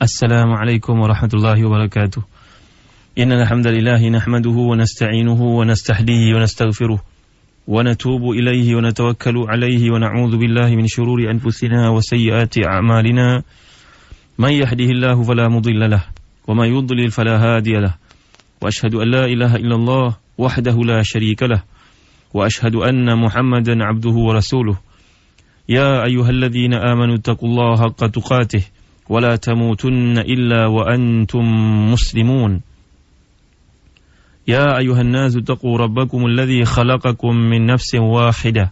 Assalamualaikum warahmatullahi wabarakatuh. Innal hamdalillah nahmaduhu wa nasta'inuhu wa nastahdihi wa nastaghfiruh wa natubu ilayhi wa natawakkalu alayhi wa na'udzu billahi min shururi anfusina wa sayyiati a'malina. Man yahdihillahu fala mudilla lahu wa man yudlil fala hadiya lahu. Wa ashhadu an la ilaha illallah wahdahu la syarika lahu wa ashhadu anna Muhammadan 'abduhu wa rasuluh. Ya ayyuhalladzina amanu taqullaha haqqa tuqatih ولا تموتن إلا وأنتم مسلمون يا أيها الناس اتقوا ربكم الذي خلقكم من نفس واحدة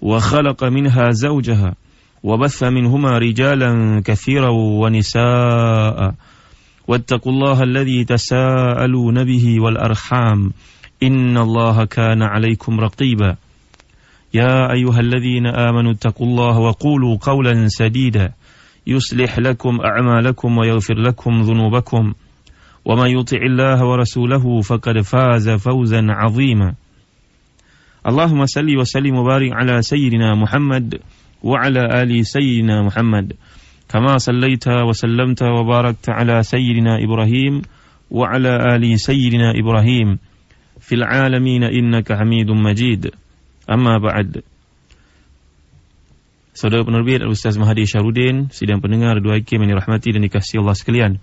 وخلق منها زوجها وبث منهما رجالا كثيرا ونساء واتقوا الله الذي تساءلون به والأرحام إن الله كان عليكم رقيبا يا أيها الذين آمنوا اتقوا الله وقولوا قولا سديدا يصلح لكم أعمالكم ويغفر لكم ذنوبكم ومن يطع الله ورسوله فقد فاز فوزا عظيما اللهم صل وسلم وبارك على سيدنا محمد وعلى آل سيدنا محمد كما صليت وسلمت وباركت على سيدنا إبراهيم وعلى آل سيدنا إبراهيم في العالمين إنك حميد مجيد أما بعد. Saudara penerbit Al-Ustaz Mahdi Syarudin, sidang pendengar 2IQ yang dirahmati dan dikasihi Allah sekalian.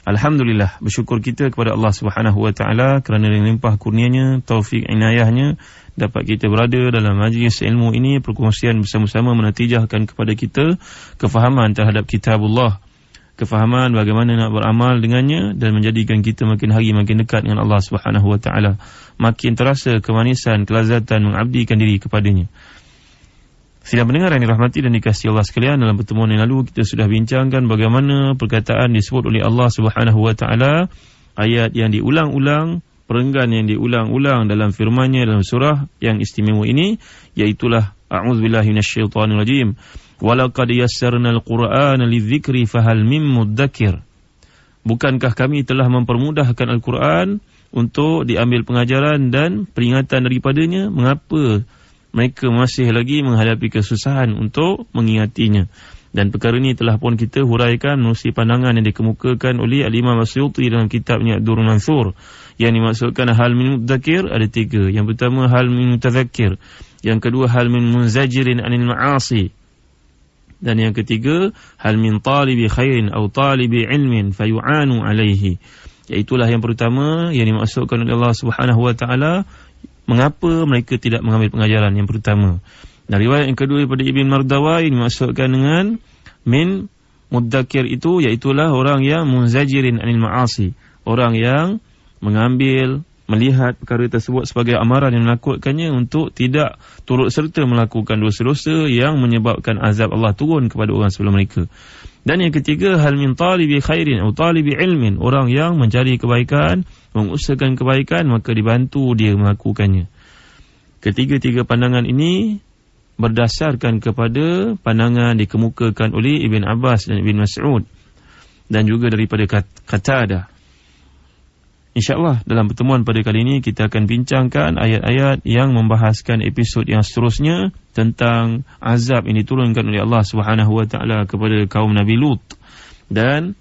Alhamdulillah, bersyukur kita kepada Allah Subhanahu wa taala kerana dengan limpah kurnianya, taufik inayahnya dapat kita berada dalam majlis ilmu ini, perkongsian bersama-sama menatijahkan kepada kita kefahaman terhadap kitabullah, kefahaman bagaimana nak beramal dengannya dan menjadikan kita makin hari makin dekat dengan Allah Subhanahu wa taala, makin terasa kemanisan, kelazatan mengabdikan diri kepadanya. Sidang pendengar yang dirahmati dan dikasihi Allah sekalian, dalam pertemuan yang lalu kita sudah bincangkan bagaimana perkataan disebut oleh Allah Subhanahu wa taala, ayat yang diulang-ulang, perenggan yang diulang-ulang dalam firman-Nya dalam surah yang istimewa ini, iaitulah a'udzubillahi minasyaitonir rajim. Walaqad yassarnal qur'ana lidzikri fahal mim mudzakir. Bukankah kami telah mempermudahkan Al-Quran untuk diambil pengajaran dan peringatan daripadanya, mengapa mereka masih lagi menghadapi kesusahan untuk mengingatinya? Dan perkara ini telah pun kita huraikan melalui pandangan yang dikemukakan oleh Al-Imam As-Suyuti dalam kitabnya Ad-Durrul Mansur. Yang dimaksudkan hal min mudzakir ada 3. Yang pertama hal min mutadzakkir, yang kedua hal min munzajirin anil ma'asi, dan yang ketiga hal min talibi khairin atau talibi ilmin fayu'anu alaihi. Iaitulah yang pertama yang dimaksudkan oleh Allah Subhanahu wa taala, mengapa mereka tidak mengambil pengajaran yang pertama. Dan riwayat yang kedua daripada Ibn Mardawai dimaksudkan dengan min mudzakir itu, iaitulah orang yang munzajirin anil ma'asi, orang yang mengambil, melihat perkara tersebut sebagai amaran yang menakutkannya untuk tidak turut serta melakukan dosa-dosa yang menyebabkan azab Allah turun kepada orang sebelum mereka. Dan yang ketiga hal min talibi khairin atau talibi ilmin, orang yang mencari kebaikan, mengusahakan kebaikan, maka dibantu dia melakukannya. Ketiga-tiga pandangan ini berdasarkan kepada pandangan dikemukakan oleh Ibn Abbas dan Ibn Mas'ud dan juga daripada Qatadah. InsyaAllah dalam pertemuan pada kali ini kita akan bincangkan ayat-ayat yang membahaskan episod yang seterusnya tentang azab yang diturunkan oleh Allah Subhanahu wa taala kepada kaum Nabi Lut. Dan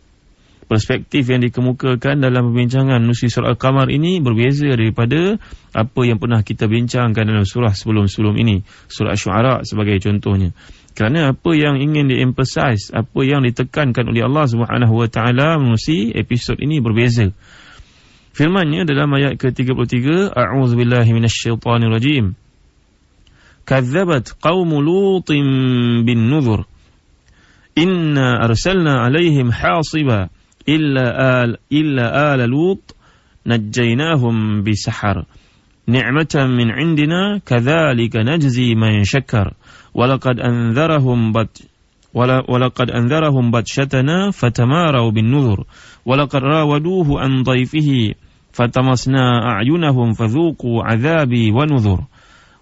perspektif yang dikemukakan dalam perbincangan menerusi surah Al-Qamar ini berbeza daripada apa yang pernah kita bincangkan dalam surah sebelum-sebelum ini, surah Asy-Syu'ara sebagai contohnya. Kerana apa yang ingin di-emphasize, apa yang ditekankan oleh Allah Subhanahu wa taala menerusi episod ini berbeza. Firman-Nya dalam ayat ke-33, a'udzubillahi minasyaitonir rajim. Kadzabat qaum Lutin bin nuzur. Inna arsalna 'alaihim hasiba illa ala Lut najjaynahum bisahar. Ni'matan min 'indina kadzalika najzi man syakkar. Walaqad anzarahum batshatana fatamaru bin nuzur. Walaqad rawaduhu an dhayfihi fatamasna a'yunahum fadhuqu 'adzabi wa nuzur.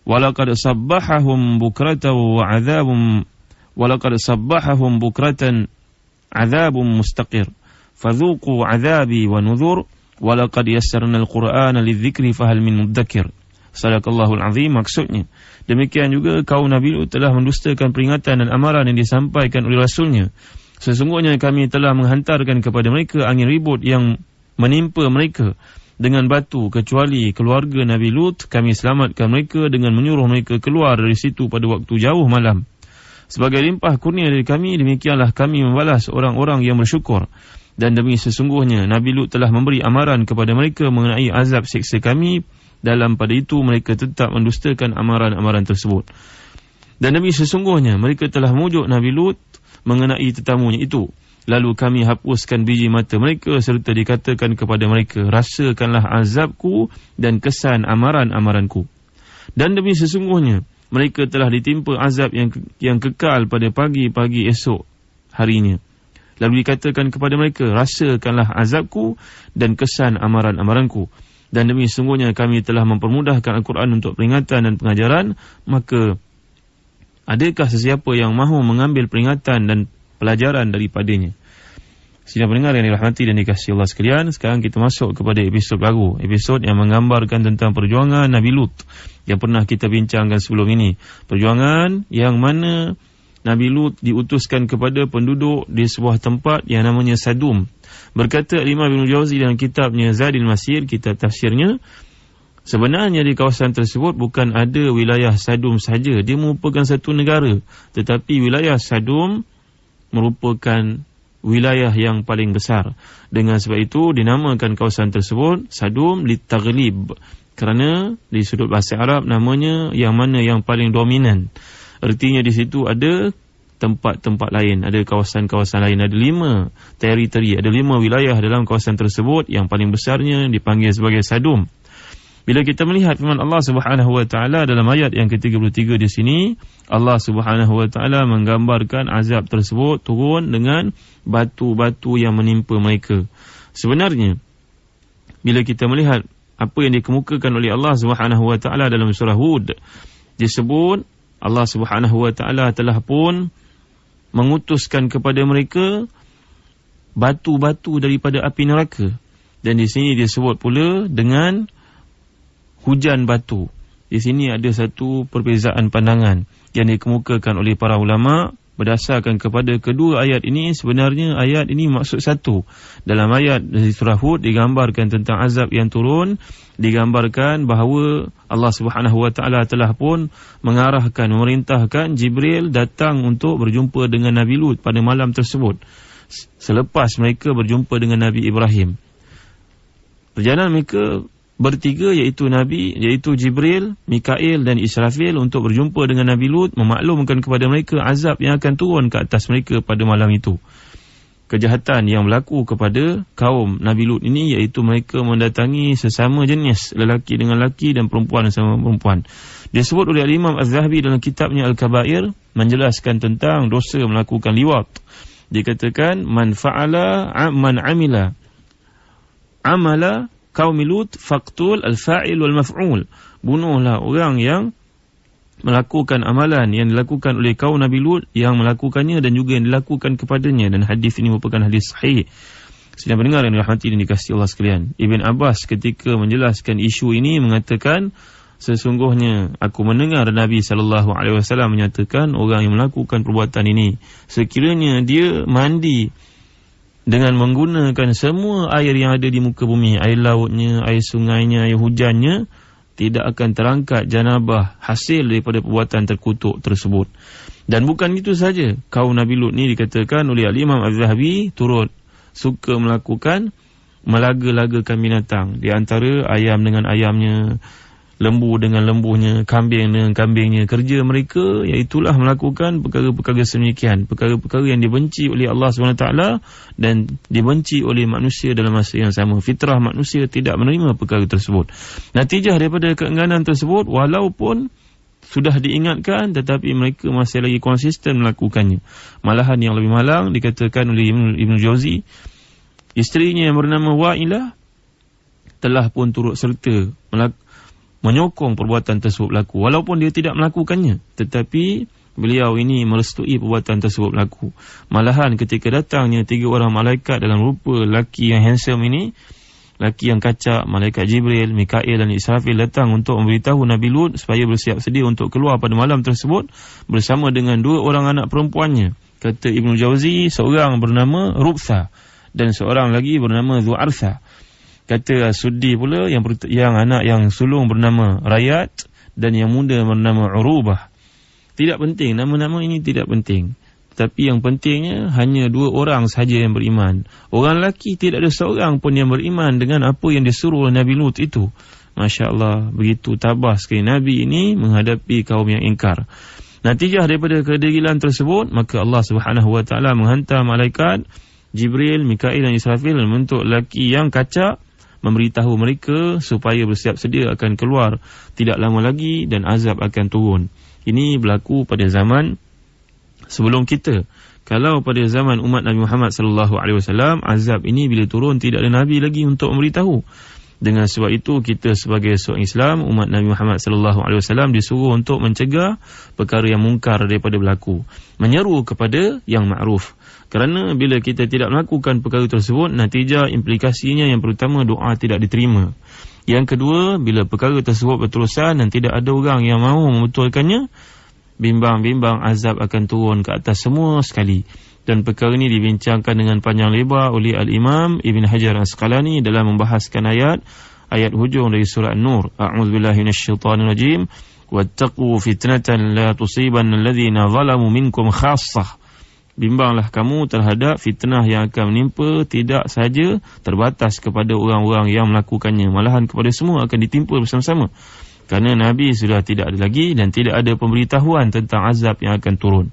Walaqad sabbahahum bukratan 'adzabun mustaqir. Fadhuqu 'adzabi wa nuzur. Walaqad yassarna al-Qur'ana lidzikri fahal min mudzakir. Sadaqallahul azim. Maksudnya, demikian juga kaum Nabi Lut telah mendustakan peringatan dan amaran yang disampaikan oleh Rasulnya. Sesungguhnya kami telah menghantarkan kepada mereka angin ribut yang menimpa mereka dengan batu, kecuali keluarga Nabi Lut, kami selamatkan mereka dengan menyuruh mereka keluar dari situ pada waktu jauh malam. Sebagai limpah kurnia dari kami, demikianlah kami membalas orang-orang yang bersyukur. Dan demi sesungguhnya Nabi Lut telah memberi amaran kepada mereka mengenai azab siksa kami, dalam pada itu mereka tetap mendustakan amaran-amaran tersebut. Dan demi sesungguhnya mereka telah memujuk Nabi Lut mengenai tetamunya itu. Lalu kami hapuskan biji mata mereka serta dikatakan kepada mereka, rasakanlah azabku dan kesan amaran-amaranku. Dan demi sesungguhnya mereka telah ditimpa azab yang kekal pada pagi-pagi esok harinya. Lalu dikatakan kepada mereka, rasakanlah azabku dan kesan amaran-amaranku. Dan demi sesungguhnya kami telah mempermudahkan Al-Quran untuk peringatan dan pengajaran, maka adakah sesiapa yang mahu mengambil peringatan dan pelajaran daripadanya? Sidang pendengar yang dirahmati dan dikasihi Allah sekalian, sekarang kita masuk kepada episod baru, episod yang menggambarkan tentang perjuangan Nabi Lut yang pernah kita bincangkan sebelum ini. Perjuangan yang mana Nabi Lut diutuskan kepada penduduk di sebuah tempat yang namanya Sadum. Berkata Imam Ibn Jauzi dalam kitabnya Zadil Masir, kitab tafsirnya, sebenarnya di kawasan tersebut bukan ada wilayah Sadum saja, dia merupakan satu negara. Tetapi wilayah Sadum merupakan wilayah yang paling besar. Dengan sebab itu dinamakan kawasan tersebut Sadum litaghlib, kerana di sudut bahasa Arab namanya yang mana yang paling dominan. Artinya di situ ada tempat-tempat lain, ada kawasan-kawasan lain, ada 5 teritori, ada 5 wilayah dalam kawasan tersebut. Yang paling besarnya dipanggil sebagai Sadum. Bila kita melihat firman Allah Subhanahu wa taala dalam ayat yang ke-33 di sini, Allah Subhanahu wa taala menggambarkan azab tersebut turun dengan batu-batu yang menimpa mereka. Sebenarnya bila kita melihat apa yang dikemukakan oleh Allah Subhanahu wa taala dalam surah Hud, disebut Allah Subhanahu wa taala telah pun mengutuskan kepada mereka batu-batu daripada api neraka. Dan di sini disebut pula dengan hujan batu. Di sini ada satu perbezaan pandangan yang dikemukakan oleh para ulama berdasarkan kepada kedua ayat ini. Sebenarnya ayat ini maksud satu. Dalam ayat dari surah Hud digambarkan tentang azab yang turun, digambarkan bahawa Allah Subhanahu wa taala telah pun mengarahkan, memerintahkan Jibril datang untuk berjumpa dengan Nabi Lut pada malam tersebut, selepas mereka berjumpa dengan Nabi Ibrahim. Perjalanan mereka bertiga, iaitu Jibril, Mikail dan Israfil, untuk berjumpa dengan Nabi Lut, memaklumkan kepada mereka azab yang akan turun ke atas mereka pada malam itu. Kejahatan yang berlaku kepada kaum Nabi Lut ini, iaitu mereka mendatangi sesama jenis, lelaki dengan lelaki dan perempuan sama perempuan. Disebut oleh Imam Az-Zahabi dalam kitabnya Al-Kabair, menjelaskan tentang dosa melakukan liwat. Dikatakan man amila kaum Lut faqtul al-fa'il wal maf'ul. Bunuhlah orang yang melakukan amalan yang dilakukan oleh kaum Nabi Lut, yang melakukannya dan juga yang dilakukan kepadanya. Dan hadis ini merupakan hadis sahih. Sedang pendengar yang dirahmati dan dikasihi Allah sekalian, Ibn Abbas ketika menjelaskan isu ini mengatakan, sesungguhnya aku mendengar Nabi SAW menyatakan, orang yang melakukan perbuatan ini, sekiranya dia mandi dengan menggunakan semua air yang ada di muka bumi, air lautnya, air sungainya, air hujannya, tidak akan terangkat janabah hasil daripada perbuatan terkutuk tersebut. Dan bukan itu saja, kaum Nabi Lut ni dikatakan oleh Imam Az-Zahabi turut suka melakukan melaga-lagakan binatang. Di antara ayam dengan ayamnya, lembu dengan lembunya, kambing dengan kambingnya. Kerja mereka iaitulah melakukan perkara-perkara sedemikian, perkara-perkara yang dibenci oleh Allah SWT dan dibenci oleh manusia dalam masa yang sama. Fitrah manusia tidak menerima perkara tersebut. Natijah daripada keengganan tersebut, walaupun sudah diingatkan, tetapi mereka masih lagi konsisten melakukannya. Malahan yang lebih malang dikatakan oleh Ibn Jauzi, isterinya yang bernama Wa'ilah telah pun turut serta menyokong perbuatan tersebut berlaku, walaupun dia tidak melakukannya, tetapi beliau ini merestui perbuatan tersebut berlaku. Malahan ketika datangnya 3 orang malaikat dalam rupa lelaki yang handsome ini, lelaki yang kacak, malaikat Jibril, Mikail dan Israfil datang untuk memberitahu Nabi Lut supaya bersiap sedia untuk keluar pada malam tersebut bersama dengan 2 orang anak perempuannya. Kata Ibnu Jauzi, seorang bernama Rubtha dan seorang lagi bernama Zu'artha. Kata Suddi pula, yang anak yang sulung bernama Rayat dan yang muda bernama Urubah. Tidak penting, nama-nama ini tidak penting. Tapi yang pentingnya hanya 2 orang sahaja yang beriman. Orang lelaki tidak ada seorang pun yang beriman dengan apa yang disuruh oleh Nabi Lut itu. Masya Allah, begitu tabah sekali Nabi ini menghadapi kaum yang ingkar. Natijah daripada kedegilan tersebut, maka Allah Subhanahu Wa Taala menghantar malaikat Jibril, Mikail dan Israfil membentuk lelaki yang kacak, memberitahu mereka supaya bersiap sedia akan keluar tidak lama lagi dan azab akan turun. Ini berlaku pada zaman sebelum kita. Kalau pada zaman umat Nabi Muhammad sallallahu alaihi wasallam, azab ini bila turun tidak ada nabi lagi untuk memberitahu. Dengan sebab itu kita sebagai seorang Islam, umat Nabi Muhammad sallallahu alaihi wasallam disuruh untuk mencegah perkara yang mungkar daripada berlaku, menyeru kepada yang makruf. Kerana bila kita tidak melakukan perkara tersebut, natijah implikasinya yang pertama, doa tidak diterima. Yang kedua, bila perkara tersebut berterusan dan tidak ada orang yang mahu membetulkannya, bimbang-bimbang azab akan turun ke atas semua sekali. Dan perkara ini dibincangkan dengan panjang lebar oleh Al-Imam Ibn Hajar Asqalani dalam membahaskan ayat hujung dari surah An-Nur. A'udzubillahi minasyaitanirrajim. Wattaqu fitnatan la tusibanna alladhina zalamu minkum khassah. Bimbanglah kamu terhadap fitnah yang akan menimpa tidak sahaja terbatas kepada orang-orang yang melakukannya, malahan kepada semua akan ditimpa bersama-sama. Kerana Nabi sudah tidak ada lagi dan tidak ada pemberitahuan tentang azab yang akan turun.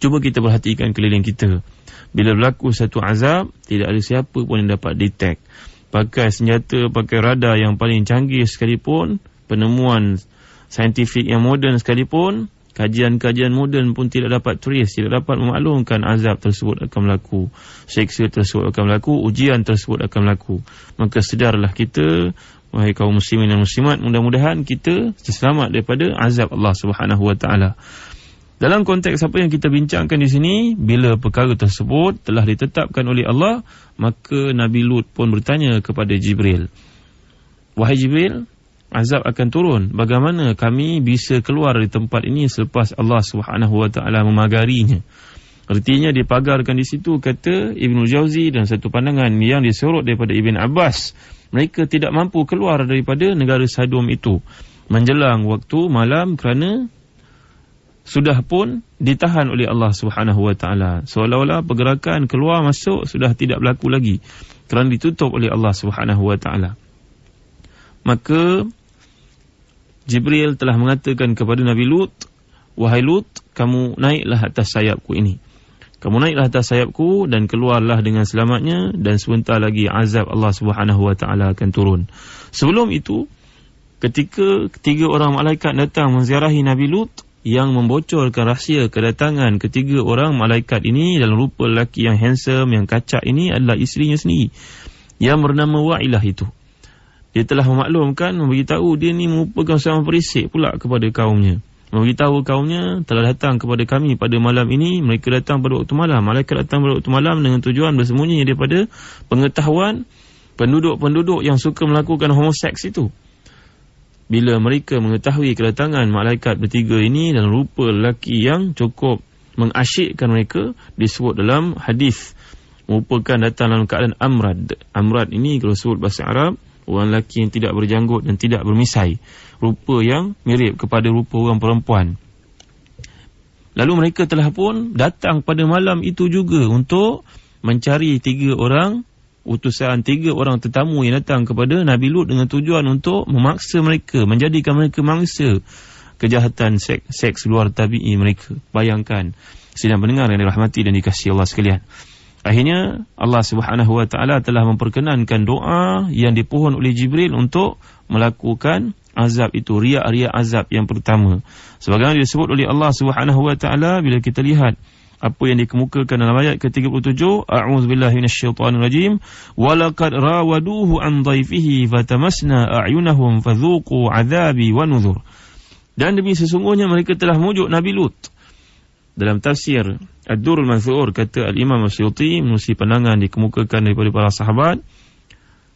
Cuba kita perhatikan keliling kita. Bila berlaku satu azab, tidak ada siapa pun yang dapat detect. Pakai senjata, pakai radar yang paling canggih sekalipun, penemuan saintifik yang moden sekalipun, kajian-kajian moden pun tidak dapat trace, tidak dapat memaklumkan azab tersebut akan berlaku, seksa tersebut akan berlaku, ujian tersebut akan berlaku. Maka sedarlah kita, wahai kaum muslimin dan muslimat, mudah-mudahan kita selamat daripada azab Allah Subhanahu Wa Taala. Dalam konteks apa yang kita bincangkan di sini, bila perkara tersebut telah ditetapkan oleh Allah, maka Nabi Lut pun bertanya kepada Jibril, wahai Jibril, azab akan turun, bagaimana kami bisa keluar dari tempat ini selepas Allah Subhanahu Wa Taala memagarinya? Artinya dipagarkan di situ, kata Ibnu Jauzi dan satu pandangan yang disorot daripada Ibn Abbas, mereka tidak mampu keluar daripada negara Sadum itu menjelang waktu malam kerana sudah pun ditahan oleh Allah Subhanahu Wa Taala. Seolah-olah pergerakan keluar masuk sudah tidak berlaku lagi kerana ditutup oleh Allah Subhanahu Wa Taala. Maka Jibril telah mengatakan kepada Nabi Lut, wahai Lut, kamu naiklah atas sayapku ini. Kamu naiklah atas sayapku dan keluarlah dengan selamatnya, dan sebentar lagi azab Allah Subhanahu Wa Taala akan turun. Sebelum itu, ketika 3 orang malaikat datang menziarahi Nabi Lut, yang membocorkan rahsia kedatangan 3 orang malaikat ini dalam rupa lelaki yang handsome, yang kacak ini adalah isterinya sendiri yang bernama Wa'ilah itu. Dia telah memaklumkan, memberitahu dia ni merupakan seorang perisik pula kepada kaumnya. Memberitahu kaumnya, telah datang kepada kami pada malam ini. Mereka datang pada waktu malam. Malaikat datang pada waktu malam dengan tujuan bersembunyi daripada pengetahuan penduduk-penduduk yang suka melakukan homoseks itu. Bila mereka mengetahui kedatangan malaikat bertiga ini dalam rupa lelaki yang cukup mengasyikkan mereka, disebut dalam hadis merupakan datang dalam keadaan amrad. Amrad ini kalau sebut bahasa Arab, orang lelaki yang tidak berjanggut dan tidak bermisai, rupa yang mirip kepada rupa orang perempuan. Lalu mereka telah pun datang pada malam itu juga untuk mencari 3 orang utusan, 3 orang tetamu yang datang kepada Nabi Lut dengan tujuan untuk memaksa mereka, menjadikan mereka mangsa kejahatan seks luar tabi'i mereka. Bayangkan, sidang pendengar yang dirahmati dan dikasihi Allah sekalian. Akhirnya Allah Subhanahu Wa Taala telah memperkenankan doa yang dipohon oleh Jibril untuk melakukan azab itu, riak-riak azab yang pertama. Sebagaimana disebut oleh Allah Subhanahu Wa Taala bila kita lihat apa yang dikemukakan dalam ayat ke-37, a'udzubillahi minasyaitonirrajim, walaqad rawaduhu an dhaifihi fatamasna a'yunahum fadhuqu 'adzabi wa nuzur. Dan demi sesungguhnya mereka telah memujuk Nabi Lut. Dalam tafsir Ad-Durrul Manthur, kata Al-Imam Asyuti, menerusi pandangan dikemukakan daripada para sahabat,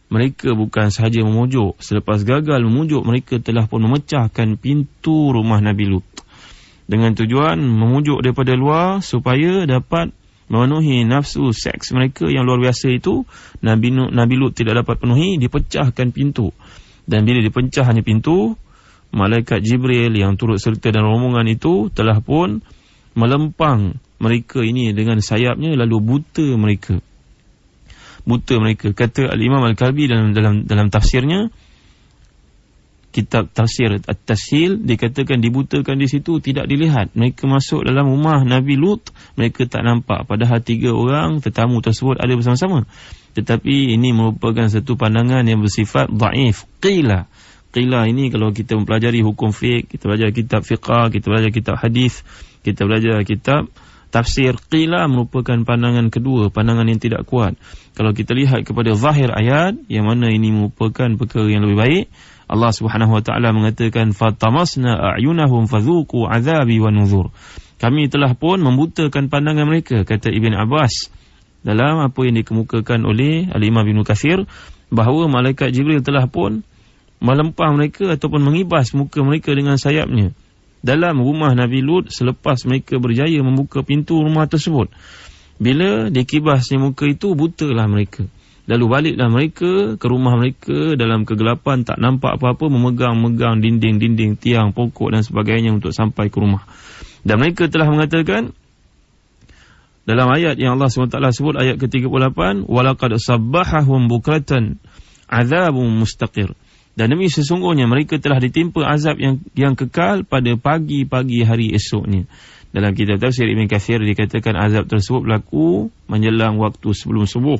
mereka bukan sahaja memujuk, selepas gagal memujuk, mereka telah pun memecahkan pintu rumah Nabi Lut. dengan tujuan memujuk daripada luar supaya dapat memenuhi nafsu seks mereka yang luar biasa itu. Nabi Lut tidak dapat penuhi, dipecahkan pintu. Dan bila dipecahnya pintu, malaikat Jibril yang turut serta dalam rombongan itu telah pun melempang mereka ini dengan sayapnya, lalu buta mereka. Kata Al-Imam Al-Kalbi dalam tafsirnya, kitab tafsir At-Tashil, dikatakan dibutakan di situ, tidak dilihat. Mereka masuk dalam rumah Nabi Lut, mereka tak nampak, padahal 3 orang tetamu tersebut ada bersama-sama. Tetapi ini merupakan satu pandangan yang bersifat dhaif. Qila ini kalau kita mempelajari hukum fiqh, kita belajar kitab fiqh, kita belajar kitab hadis, kita belajar kitab tafsir, qila merupakan pandangan kedua, pandangan yang tidak kuat. Kalau kita lihat kepada zahir ayat, yang mana ini merupakan perkara yang lebih baik, Allah Subhanahu wa taala mengatakan fatamasna a'yunahum fadhuqu 'adzabi wa nuzur. Kami telah pun membutakan pandangan mereka, kata Ibn Abbas dalam apa yang dikemukakan oleh Al-Imam Ibn Katsir, bahawa malaikat Jibril telah pun melempang mereka ataupun mengibas muka mereka dengan sayapnya dalam rumah Nabi Lut selepas mereka berjaya membuka pintu rumah tersebut. Bila dikibasnya muka itu, butalah mereka. Lalu baliklah mereka ke rumah mereka dalam kegelapan, tak nampak apa-apa, memegang-megang dinding-dinding, tiang, pokok dan sebagainya untuk sampai ke rumah. Dan mereka telah mengatakan dalam ayat yang Allah SWT sebut, ayat ke-38, وَلَقَدْ صَبَّحَهُمْ بُكْرَةً عَذَابٌ مُسْتَقِرٌ. Dan demi sesungguhnya mereka telah ditimpa azab yang kekal pada pagi-pagi hari esoknya. Dalam kitab tafsir Ibn Katsir dikatakan azab tersebut berlaku menjelang waktu sebelum subuh.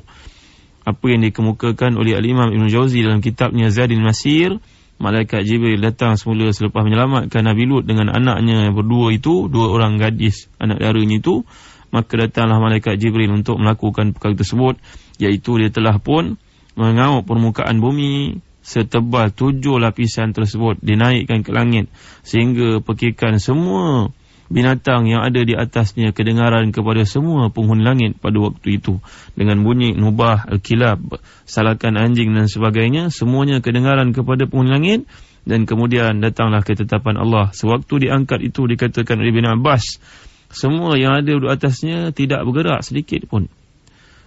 Apa yang dikemukakan oleh Al-Imam Ibn Jauzi dalam kitabnya Zadul Masir, malaikat Jibril datang semula selepas menyelamatkan Nabi Lut dengan anaknya yang berdua itu, 2 orang gadis anak daranya itu. Maka datanglah malaikat Jibril untuk melakukan perkara tersebut, iaitu dia telah pun mengauk permukaan bumi setebal 7 lapisan tersebut, dinaikkan ke langit sehingga pekikan semua binatang yang ada di atasnya kedengaran kepada semua penghuni langit pada waktu itu, dengan bunyi nubah, al-kilab, salakan anjing dan sebagainya, semuanya kedengaran kepada penghuni langit. Dan kemudian datanglah ketetapan Allah. Sewaktu diangkat itu, dikatakan oleh Ibn Abbas, semua yang ada di atasnya tidak bergerak sedikit pun,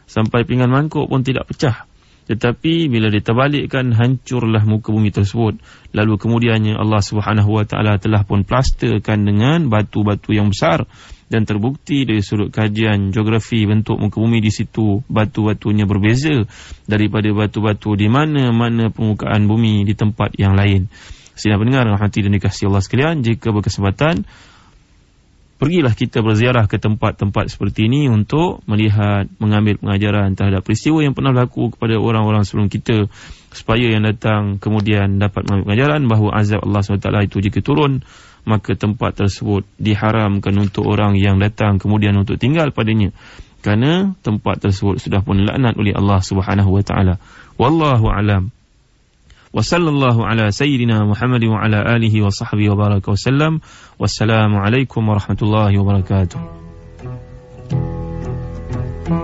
sampai pinggan mangkuk pun tidak pecah. Tetapi bila diterbalikkan, hancurlah muka bumi tersebut. Lalu kemudiannya Allah Subhanahu wa taala telah pun plasterkan dengan batu-batu yang besar, dan terbukti dari sudut kajian geografi bentuk muka bumi di situ, batu-batunya berbeza daripada batu-batu di mana-mana permukaan bumi di tempat yang lain. Sidang pendengar rahmati dan dikasihi Allah sekalian, jika berkesempatan, pergilah kita berziarah ke tempat-tempat seperti ini untuk melihat, mengambil pengajaran terhadap peristiwa yang pernah berlaku kepada orang-orang sebelum kita, supaya yang datang kemudian dapat mengambil pengajaran bahawa azab Allah SWT itu jika turun, maka tempat tersebut diharamkan untuk orang yang datang kemudian untuk tinggal padanya, kerana tempat tersebut sudah pun laknat oleh Allah SWT. Wallahu a'lam. Wa sallallahu ala sayyidina Muhammad wa ala alihi wa sahbihi wa baraka wa sallam. Wassalamu alaikum warahmatullahi wabarakatuh.